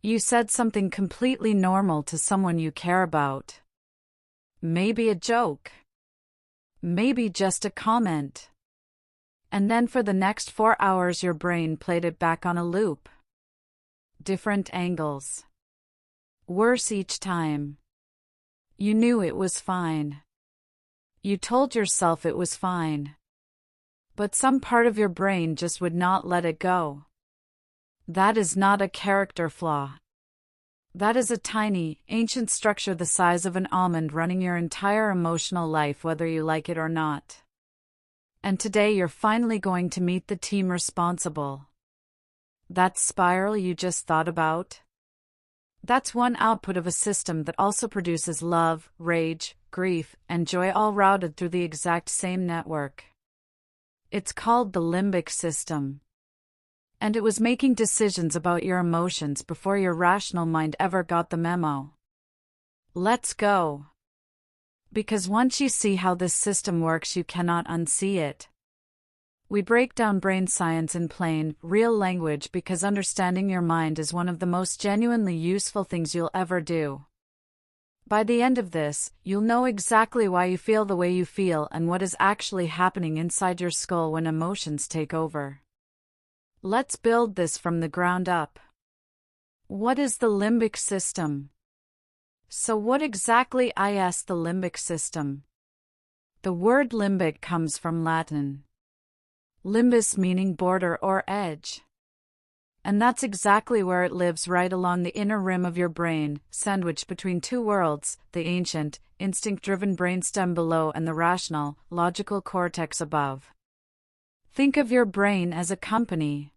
You said something completely normal to someone you care about. Maybe a joke. Maybe just a comment. And then for the next 4 hours your brain played it back on a loop. Different angles. Worse each time. You knew it was fine. You told yourself it was fine. But some part of your brain just would not let it go. That is not a character flaw. That is a tiny, ancient structure the size of an almond running your entire emotional life whether you like it or not. And today you're finally going to meet the team responsible. That spiral you just thought about? That's one output of a system that also produces love, rage, grief, and joy all routed through the exact same network. It's called the Limbic System. And it was making decisions about your emotions before your rational mind ever got the memo. Let's go. Because once you see how this system works, you cannot unsee it. We break down brain science in plain, real language because understanding your mind is one of the most genuinely useful things you'll ever do. By the end of this, you'll know exactly why you feel the way you feel and what is actually happening inside your skull when emotions take over. Let's build this from the ground up. What is the limbic system? So what exactly is the limbic system? The word limbic comes from Latin. Limbus meaning border or edge. And that's exactly where it lives, right along the inner rim of your brain, sandwiched between two worlds, the ancient, instinct-driven brainstem below and the rational, logical cortex above. Think of your brain as a company.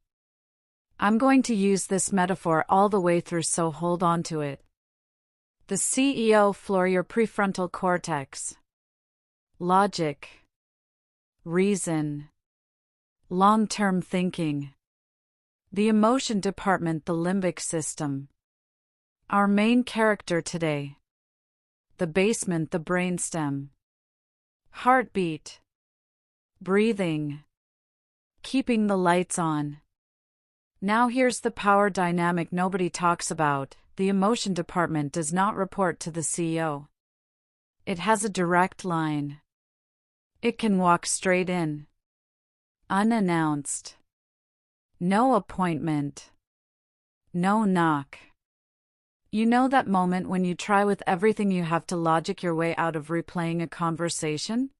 I'm going to use this metaphor all the way through, so hold on to it. The CEO floor, your prefrontal cortex. Logic. Reason. Long-term thinking. The emotion department, the limbic system. Our main character today. The basement, the brainstem. Heartbeat. Breathing. Keeping the lights on. Now here's the power dynamic nobody talks about. The emotion department does not report to the CEO. It has a direct line. It can walk straight in. Unannounced. No appointment. No knock. You know that moment when you try with everything you have to logic your way out of replaying a conversation?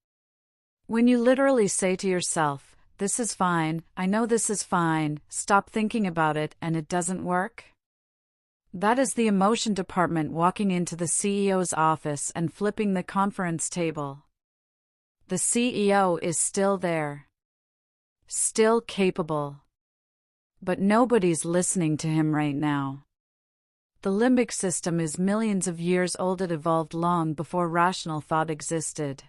When you literally say to yourself, "This is fine, I know this is fine, stop thinking about it," and it doesn't work? That is the emotion department walking into the CEO's office and flipping the conference table. The CEO is still there. Still capable. But nobody's listening to him right now. The limbic system is millions of years old. It evolved long before rational thought existed.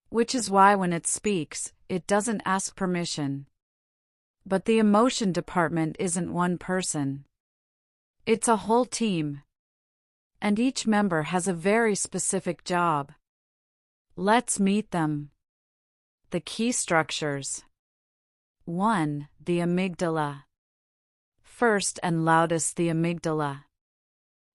Which is why when it speaks, it doesn't ask permission. But the emotion department isn't one person. It's a whole team. And each member has a very specific job. Let's meet them. The key structures. 1. The amygdala. First and loudest, the amygdala.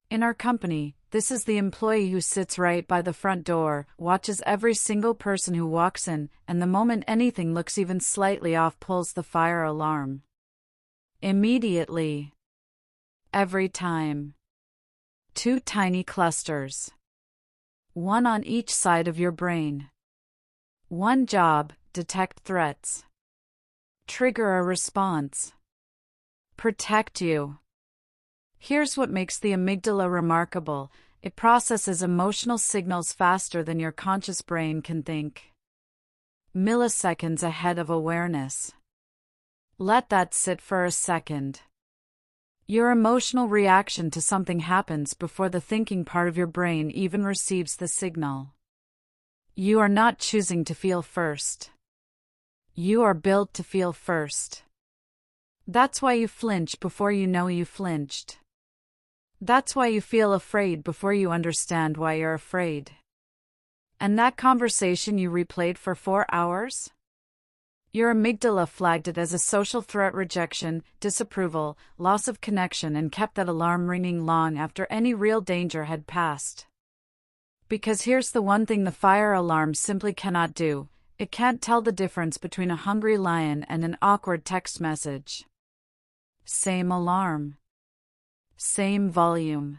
In our company, this is the employee who sits right by the front door, watches every single person who walks in, and the moment anything looks even slightly off pulls the fire alarm. Immediately. Every time. 2 tiny clusters. 1 on each side of your brain. 1 job, detect threats. Trigger a response. Protect you. Here's what makes the amygdala remarkable. It processes emotional signals faster than your conscious brain can think. Milliseconds ahead of awareness. Let that sit for a second. Your emotional reaction to something happens before the thinking part of your brain even receives the signal. You are not choosing to feel first. You are built to feel first. That's why you flinch before you know you flinched. That's why you feel afraid before you understand why you're afraid. And that conversation you replayed for 4 hours? Your amygdala flagged it as a social threat, rejection, disapproval, loss of connection, and kept that alarm ringing long after any real danger had passed. Because here's the one thing the fire alarm simply cannot do: it can't tell the difference between a hungry lion and an awkward text message. Same alarm. Same volume.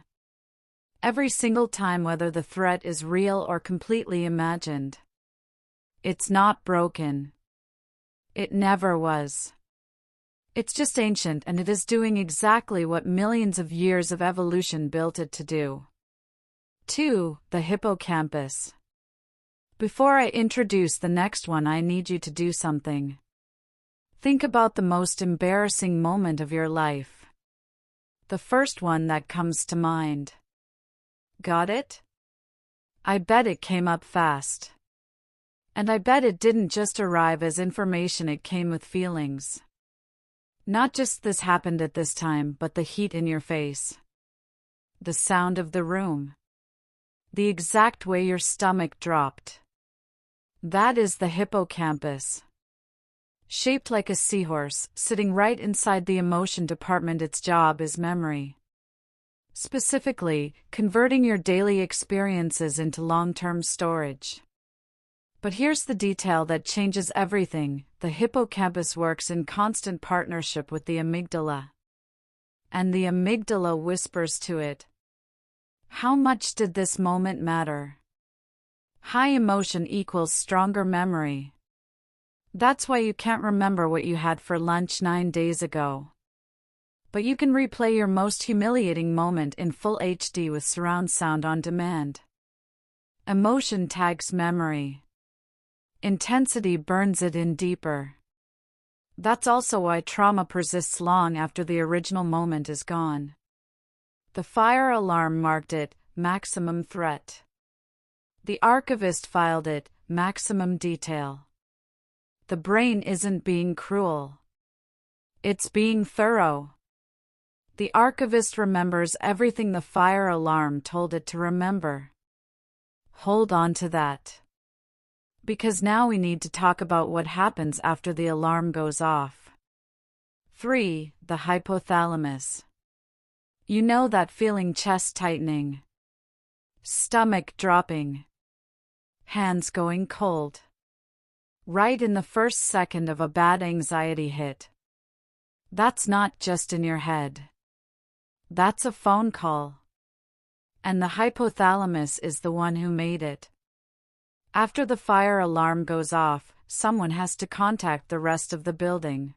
Every single time, whether the threat is real or completely imagined. It's not broken. It never was. It's just ancient, and it is doing exactly what millions of years of evolution built it to do. 2. The hippocampus. Before I introduce the next one, I need you to do something. Think about the most embarrassing moment of your life. The first one that comes to mind. Got it? I bet it came up fast. And I bet it didn't just arrive as information, it came with feelings. Not just this happened at this time, but the heat in your face. The sound of the room. The exact way your stomach dropped. That is the hippocampus. Shaped like a seahorse, sitting right inside the emotion department. Its job is memory. Specifically, converting your daily experiences into long-term storage. But here's the detail that changes everything: the hippocampus works in constant partnership with the amygdala. And the amygdala whispers to it. How much did this moment matter? High emotion equals stronger memory. That's why you can't remember what you had for lunch 9 days ago. But you can replay your most humiliating moment in full HD with surround sound on demand. Emotion tags memory. Intensity burns it in deeper. That's also why trauma persists long after the original moment is gone. The fire alarm marked it maximum threat. The archivist filed it maximum detail. The brain isn't being cruel. It's being thorough. The archivist remembers everything the fire alarm told it to remember. Hold on to that. Because now we need to talk about what happens after the alarm goes off. 3. The hypothalamus. You know that feeling: chest tightening, stomach dropping, hands going cold. Right in the first second of a bad anxiety hit. That's not just in your head. That's a phone call. And the hypothalamus is the one who made it. After the fire alarm goes off, someone has to contact the rest of the building.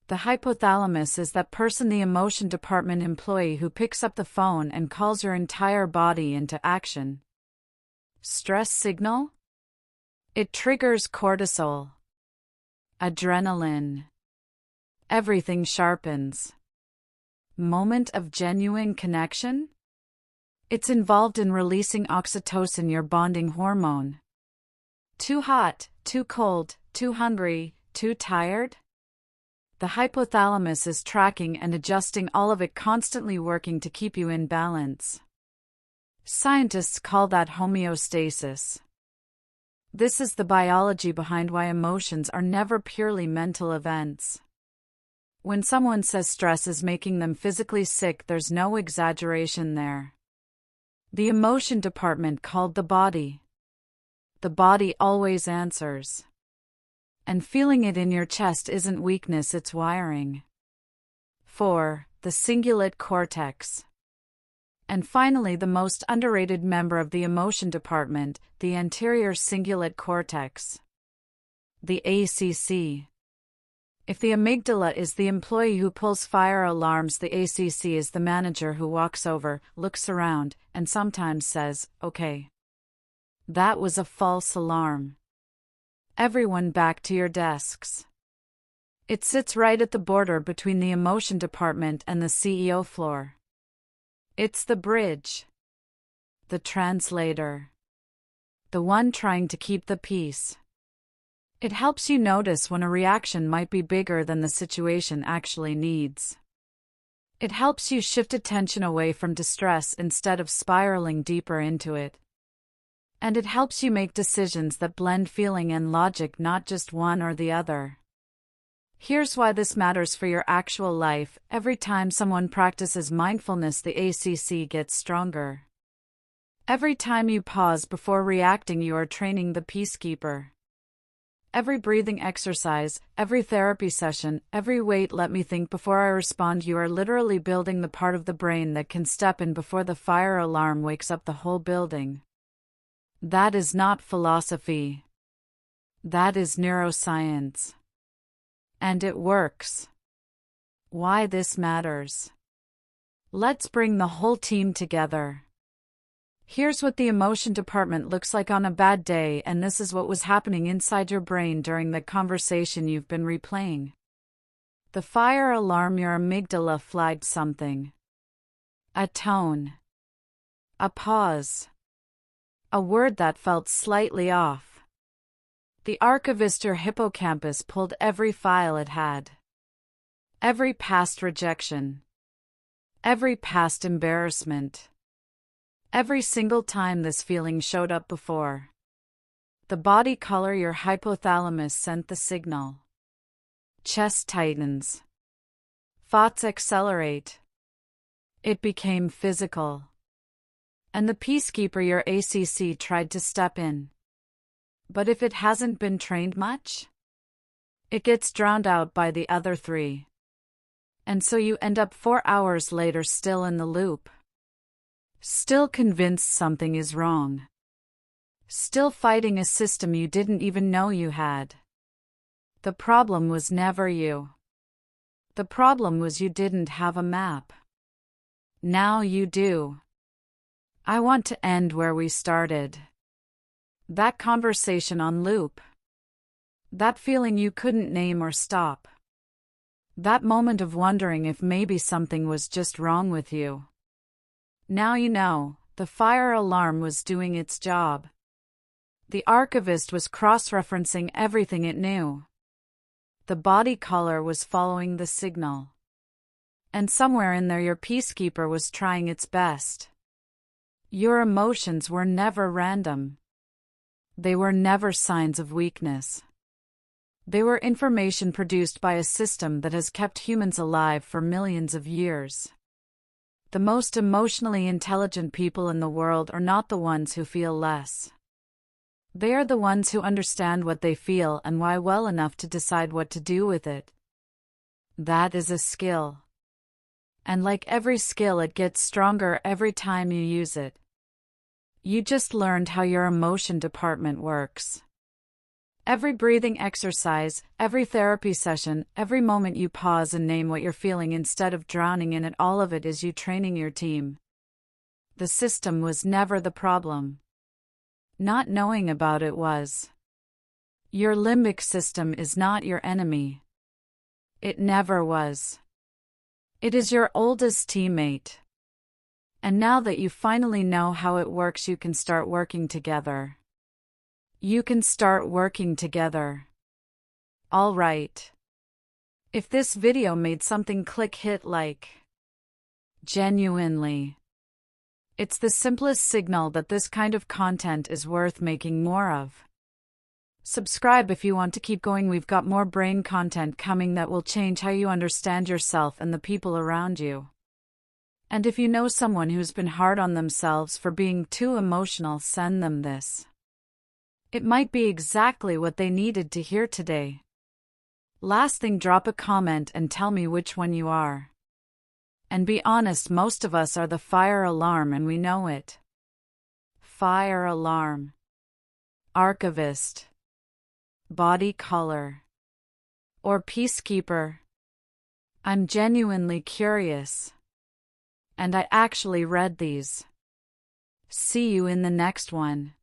The hypothalamus is that person, the emotion department employee who picks up the phone and calls your entire body into action. Stress signal? It triggers cortisol. Adrenaline. Everything sharpens. Moment of genuine connection? It's involved in releasing oxytocin, your bonding hormone. Too hot, too cold, too hungry, too tired? The hypothalamus is tracking and adjusting all of it, constantly working to keep you in balance. Scientists call that homeostasis. This is the biology behind why emotions are never purely mental events. When someone says stress is making them physically sick, there's no exaggeration there. The emotion department called the body. The body always answers. And feeling it in your chest isn't weakness, it's wiring. 4. The cingulate cortex. And finally, the most underrated member of the emotion department, the anterior cingulate cortex. The ACC. If the amygdala is the employee who pulls fire alarms, the ACC is the manager who walks over, looks around, and sometimes says, "Okay. That was a false alarm. Everyone back to your desks." It sits right at the border between the emotion department and the CEO floor. It's the bridge. The translator. The one trying to keep the peace. It helps you notice when a reaction might be bigger than the situation actually needs. It helps you shift attention away from distress instead of spiraling deeper into it. And it helps you make decisions that blend feeling and logic, not just one or the other. Here's why this matters for your actual life. Every time someone practices mindfulness, the ACC gets stronger. Every time you pause before reacting, you are training the Peacekeeper. Every breathing exercise, every therapy session, every wait, let me think before I respond, you are literally building the part of the brain that can step in before the fire alarm wakes up the whole building. That is not philosophy. That is neuroscience. And it works. Why this matters? Let's bring the whole team together. Here's what the emotion department looks like on a bad day, and this is what was happening inside your brain during the conversation you've been replaying. The fire alarm, your amygdala flagged something. A tone. A pause. A word that felt slightly off. The Archivist, your hippocampus, pulled every file it had. Every past rejection. Every past embarrassment. Every single time this feeling showed up before. The body color, your hypothalamus, sent the signal. Chest tightens. Thoughts accelerate. It became physical. And the Peacekeeper, your ACC, tried to step in. But if it hasn't been trained much, it gets drowned out by the other three. And so you end up 4 hours later still in the loop. Still convinced something is wrong. Still fighting a system you didn't even know you had. The problem was never you. The problem was you didn't have a map. Now you do. I want to end where we started. That conversation on loop. That feeling you couldn't name or stop. That moment of wondering if maybe something was just wrong with you. Now you know, the fire alarm was doing its job. The Archivist was cross-referencing everything it knew. The body color was following the signal. And somewhere in there your Peacekeeper was trying its best. Your emotions were never random. They were never signs of weakness. They were information produced by a system that has kept humans alive for millions of years. The most emotionally intelligent people in the world are not the ones who feel less. They are the ones who understand what they feel and why well enough to decide what to do with it. That is a skill. And like every skill, it gets stronger every time you use it. You just learned how your emotion department works. Every breathing exercise, every therapy session, every moment you pause and name what you're feeling instead of drowning in it, all of it is you training your team. The system was never the problem. Not knowing about it was. Your limbic system is not your enemy. It never was. It is your oldest teammate. And now that you finally know how it works, you can start working together. You can start working together. All right. If this video made something click, hit like. Genuinely. It's the simplest signal that this kind of content is worth making more of. Subscribe if you want to keep going. We've got more brain content coming that will change how you understand yourself and the people around you. And if you know someone who's been hard on themselves for being too emotional, send them this. It might be exactly what they needed to hear today. Last thing, drop a comment and tell me which one you are. And be honest, most of us are the fire alarm and we know it. Fire alarm. Archivist. Body color. Or Peacekeeper. I'm genuinely curious. And I actually read these. See you in the next one.